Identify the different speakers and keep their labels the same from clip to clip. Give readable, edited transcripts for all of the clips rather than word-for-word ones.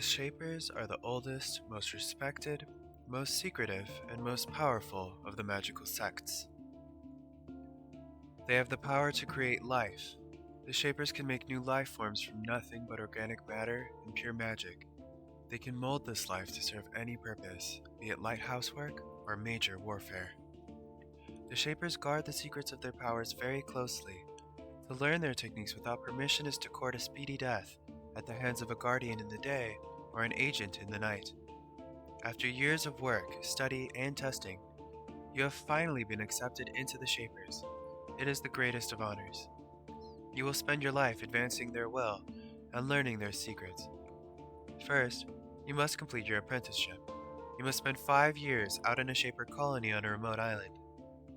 Speaker 1: The Shapers are the oldest, most respected, most secretive, and most powerful of the magical sects. They have the power to create life. The Shapers can make new life forms from nothing but organic matter and pure magic. They can mold this life to serve any purpose, be it lighthouse work or major warfare. The Shapers guard the secrets of their powers very closely. To learn their techniques without permission is to court a speedy death at the hands of a guardian in the day or an agent in the night. After years of work, study, and testing, you have finally been accepted into the Shapers. It is the greatest of honors. You will spend your life advancing their will and learning their secrets. First, you must complete your apprenticeship. You must spend 5 years out in a Shaper colony on a remote island,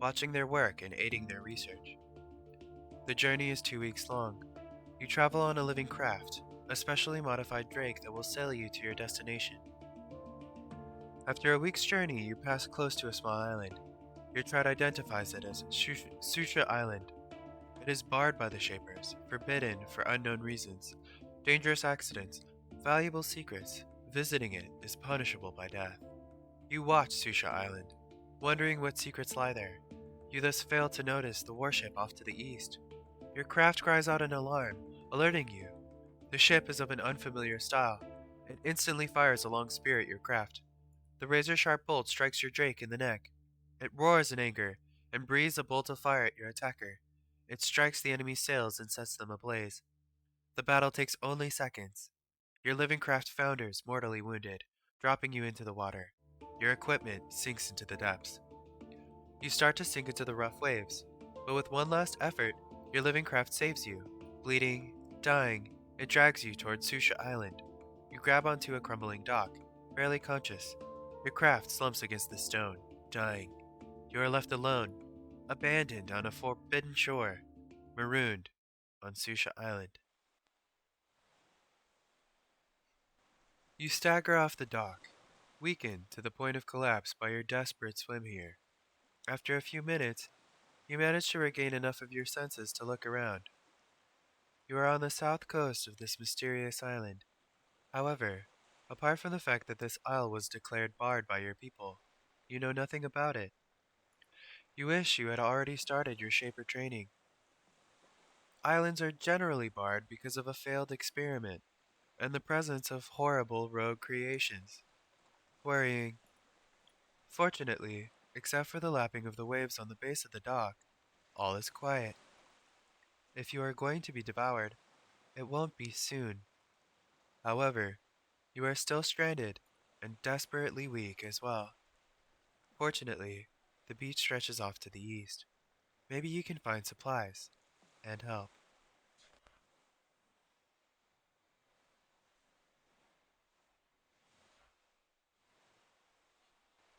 Speaker 1: watching their work and aiding their research. The journey is 2 weeks long. You travel on a living craft, a specially modified drake that will sail you to your destination. After a week's journey, you pass close to a small island. Your tribe identifies it as Susha Island. It is barred by the Shapers, forbidden for unknown reasons, dangerous accidents, valuable secrets. Visiting it is punishable by death. You watch Susha Island, wondering what secrets lie there. You thus fail to notice the warship off to the east. Your craft cries out in alarm, alerting you. The ship is of an unfamiliar style. It instantly fires a long spear at your craft. The razor-sharp bolt strikes your drake in the neck. It roars in anger and breathes a bolt of fire at your attacker. It strikes the enemy's sails and sets them ablaze. The battle takes only seconds. Your living craft founders, mortally wounded, dropping you into the water. Your equipment sinks into the depths. You start to sink into the rough waves, but with one last effort, your living craft saves you. Bleeding, dying, it drags you towards Susha Island. You grab onto a crumbling dock, barely conscious. Your craft slumps against the stone, dying. You are left alone, abandoned on a forbidden shore, marooned on Susha Island. You stagger off the dock, weakened to the point of collapse by your desperate swim here. After a few minutes, you manage to regain enough of your senses to look around. You are on the south coast of this mysterious island. However, apart from the fact that this isle was declared barred by your people, you know nothing about it. You wish you had already started your Shaper training. Islands are generally barred because of a failed experiment and the presence of horrible rogue creations. Worrying. Fortunately, except for the lapping of the waves on the base of the dock, all is quiet. If you are going to be devoured, it won't be soon. However, you are still stranded and desperately weak as well. Fortunately, the beach stretches off to the east. Maybe you can find supplies and help.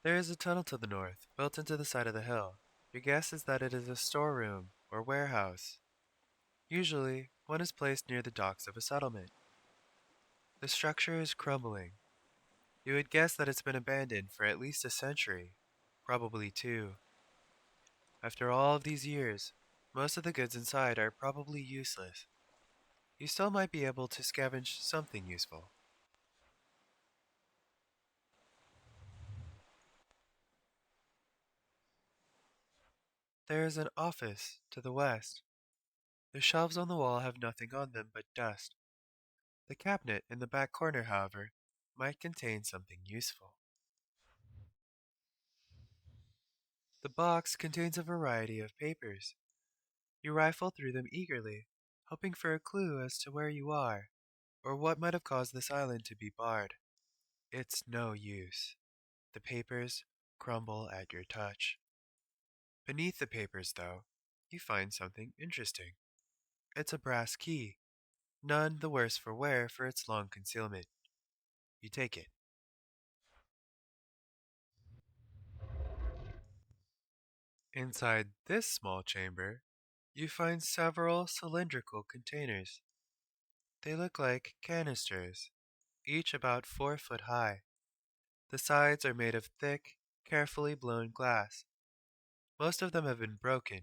Speaker 1: There is a tunnel to the north, built into the side of the hill. Your guess is that it is a storeroom or warehouse. Usually, one is placed near the docks of a settlement. The structure is crumbling. You would guess that it's been abandoned for at least a century, probably two. After all of these years, most of the goods inside are probably useless. You still might be able to scavenge something useful. There is an office to the west. The shelves on the wall have nothing on them but dust. The cabinet in the back corner, however, might contain something useful. The box contains a variety of papers. You rifle through them eagerly, hoping for a clue as to where you are, or what might have caused this island to be barred. It's no use. The papers crumble at your touch. Beneath the papers, though, you find something interesting. It's a brass key, none the worse for wear for its long concealment. You take it. Inside this small chamber, you find several cylindrical containers. They look like canisters, each about 4 foot high. The sides are made of thick, carefully blown glass. Most of them have been broken,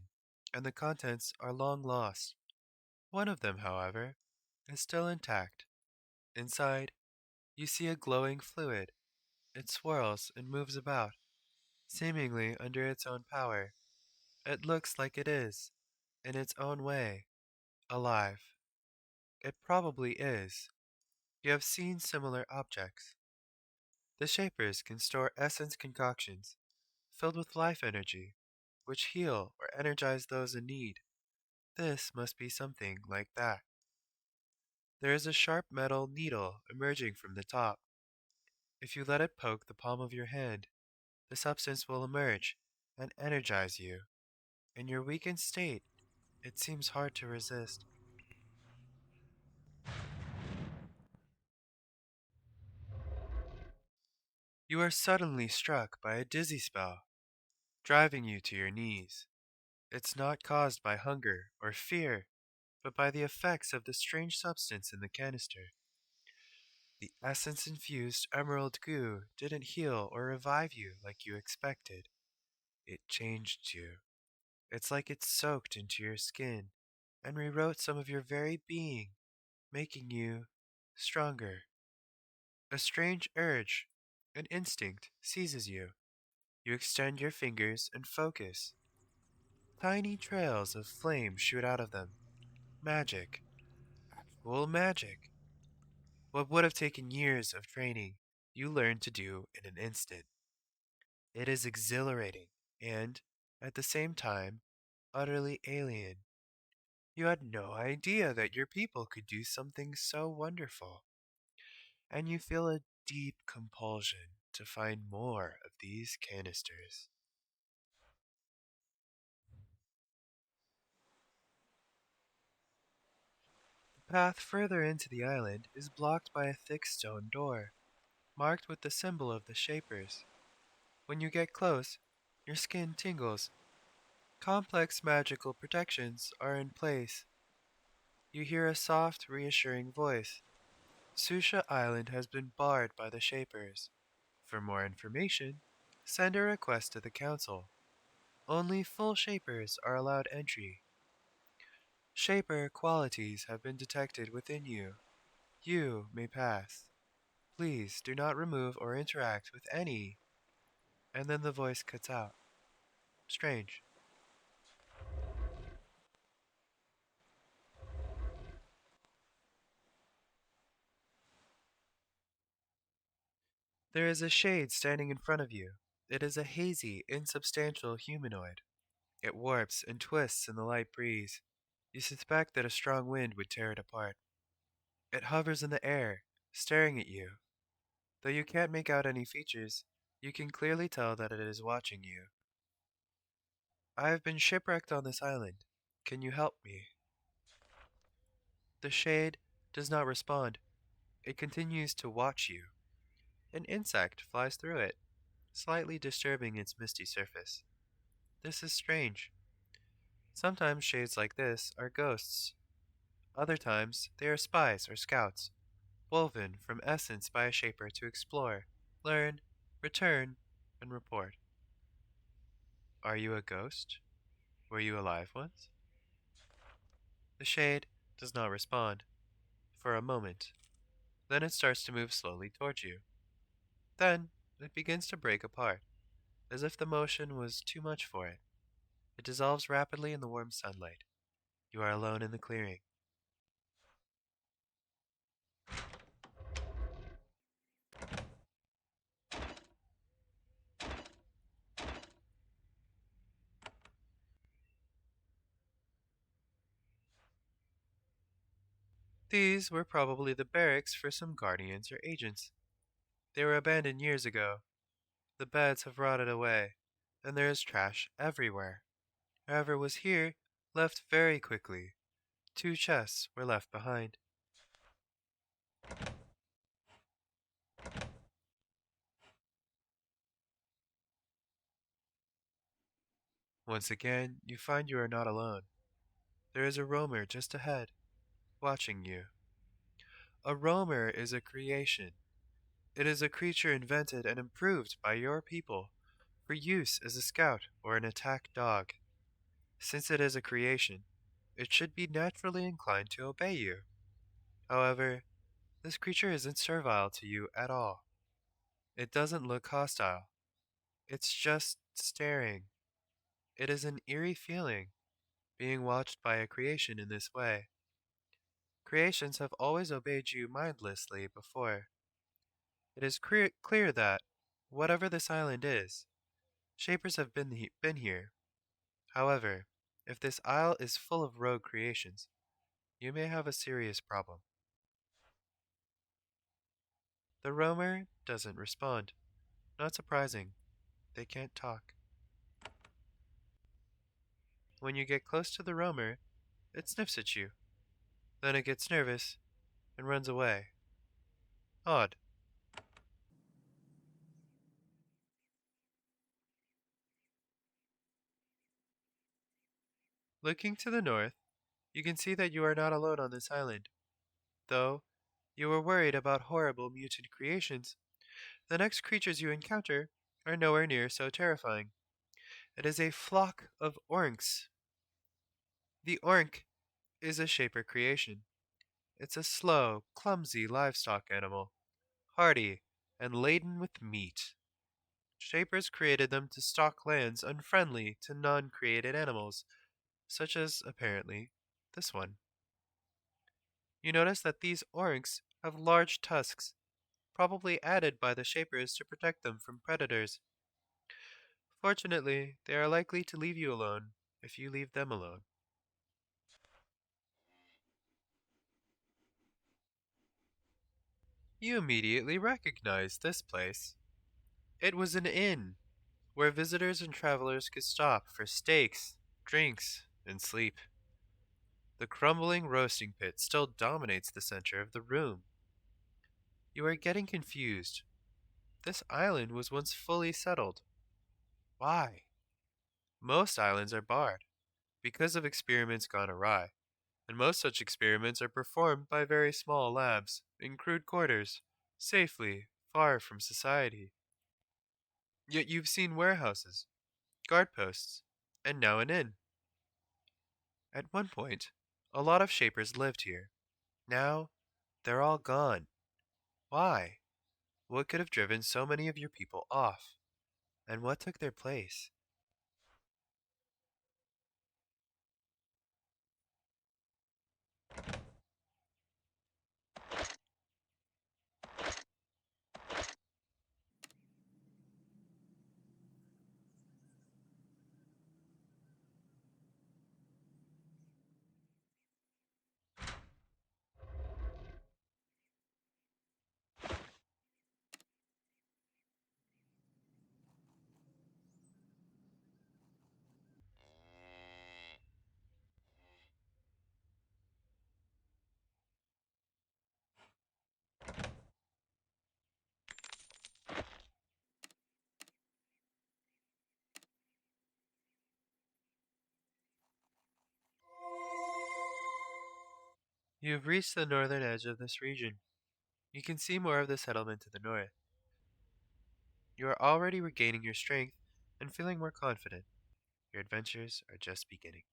Speaker 1: and the contents are long lost. One of them, however, is still intact. Inside, You see a glowing fluid. It swirls and moves about, seemingly under its own power. It looks like it is, in its own way, alive. It probably is. You have seen similar objects. The Shapers can store essence concoctions filled with life energy, which heal or energize those in need. This must be something like that. There is a sharp metal needle emerging from the top. If you let it poke the palm of your hand, the substance will emerge and energize you. In your weakened state, it seems hard to resist. You are suddenly struck by a dizzy spell, driving you to your knees. It's not caused by hunger or fear, but by the effects of the strange substance in the canister. The essence infused emerald goo didn't heal or revive you like you expected. It changed you. It's like it soaked into your skin and rewrote some of your very being, making you stronger. A strange urge, an instinct, seizes you. You extend your fingers and focus. Tiny trails of flame shoot out of them. Magic. Actual magic. What would have taken years of training, you learn to do in an instant. It is exhilarating and, at the same time, utterly alien. You had no idea that your people could do something so wonderful, and you feel a deep compulsion to find more of these canisters. The path further into the island is blocked by a thick stone door, marked with the symbol of the Shapers. When you get close, your skin tingles. Complex magical protections are in place. You hear a soft, reassuring voice. Susha Island has been barred by the Shapers. For more information, send a request to the Council. Only full Shapers are allowed entry. Shaper qualities have been detected within you. You may pass. Please do not remove or interact with any. And then the voice cuts out. Strange. There is a shade standing in front of you. It is a hazy, insubstantial humanoid. It warps and twists in the light breeze. You suspect that a strong wind would tear it apart. It hovers in the air, staring at you. Though you can't make out any features, you can clearly tell that it is watching you. I have been shipwrecked on this island. Can you help me? The shade does not respond. It continues to watch you. An insect flies through it, slightly disturbing its misty surface. This is strange. Sometimes shades like this are ghosts. Other times they are spies or scouts, woven from essence by a shaper to explore, learn, return, and report. Are you a ghost? Were you alive once? The shade does not respond for a moment. Then it starts to move slowly towards you. Then it begins to break apart, as if the motion was too much for it. It dissolves rapidly in the warm sunlight. You are alone in the clearing. These were probably the barracks for some guardians or agents. They were abandoned years ago. The beds have rotted away, and there is trash everywhere. Whoever was here left very quickly. Two chests were left behind. Once again, you find you are not alone. There is a roamer just ahead, watching you. A roamer is a creation. It is a creature invented and improved by your people for use as a scout or an attack dog. Since it is a creation, it should be naturally inclined to obey you. However, This creature isn't servile to you at all. It doesn't look hostile. It's just staring. It is an eerie feeling, being watched by a creation in this way. Creations have always obeyed you mindlessly before. It is clear that, whatever this island is, Shapers have been here. However, if this isle is full of rogue creations, you may have a serious problem. The roamer doesn't respond. Not surprising, they can't talk. When you get close to the roamer, it sniffs at you. Then it gets nervous and runs away. Odd. Looking to the north, you can see that you are not alone on this island. Though you were worried about horrible mutant creations, the next creatures you encounter are nowhere near so terrifying. It is a flock of orcs. The orc is a shaper creation. It's a slow, clumsy livestock animal, hardy and laden with meat. Shapers created them to stalk lands unfriendly to non-created animals, such as, apparently, this one. You notice that these orcs have large tusks, probably added by the Shapers to protect them from predators. Fortunately, they are likely to leave you alone if you leave them alone. You immediately recognized this place. It was an inn, where visitors and travelers could stop for steaks, drinks, and sleep. The crumbling roasting pit still dominates the center of the room. You are getting confused. This island was once fully settled. Why? Most islands are barred because of experiments gone awry, and most such experiments are performed by very small labs in crude quarters, safely far from society. Yet you've seen warehouses, guard posts, and now an inn. At one point, a lot of Shapers lived here. Now, they're all gone. Why? What could have driven so many of your people off? And what took their place? You have reached the northern edge of this region. You can see more of the settlement to the north. You are already regaining your strength and feeling more confident. Your adventures are just beginning.